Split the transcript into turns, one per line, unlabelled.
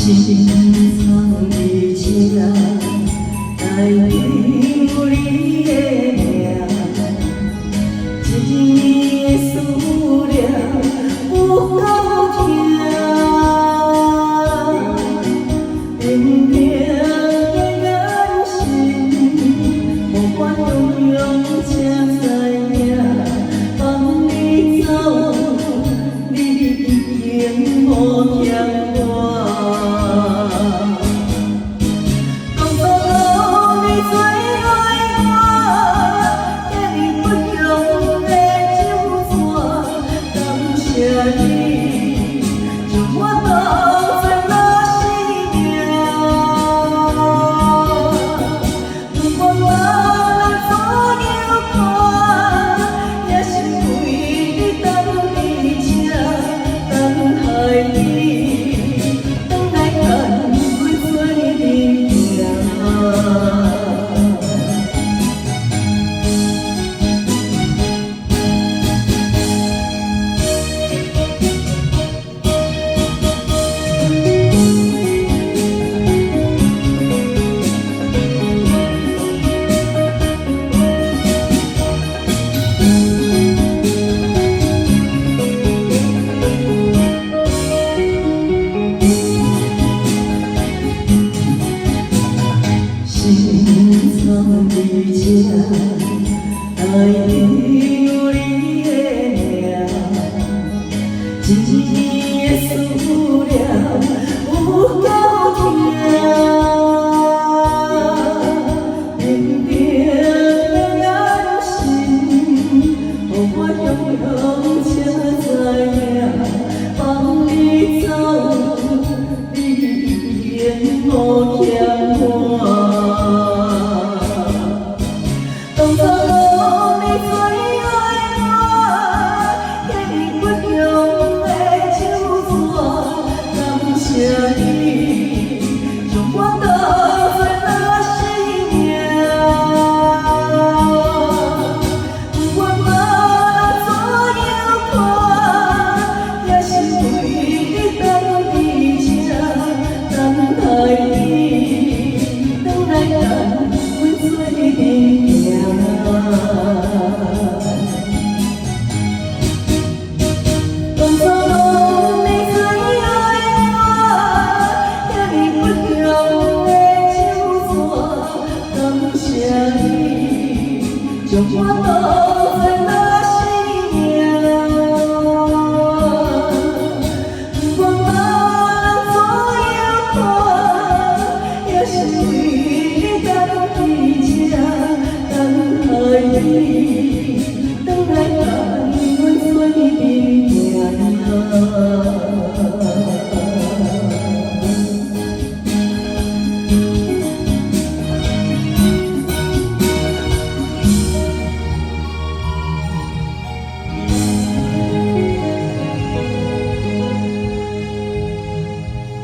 心藏伫这，来留你的名，一年的思念有够痛，明明的眼神，无法形容才知影，放你走，你已经无欠我。 你将我当作那生命，不管我怎样看，也是为你等你这，等待你，等来牵阮做阵行。 心藏伫这，来留你的名，一年的思念有够痛，明明的眼神，予我形容才知影，放你走，你已经无欠我。 当作无你最爱我，牵不中的手纸，感谢你将我当作那生命，不管我怎样看，也是为你等你这，等待你，等来牵阮做阵行。 当作无你最爱我，牵不中的手纸，感谢你将我当作那生命，不管我怎样看，也是为你等你这。 你。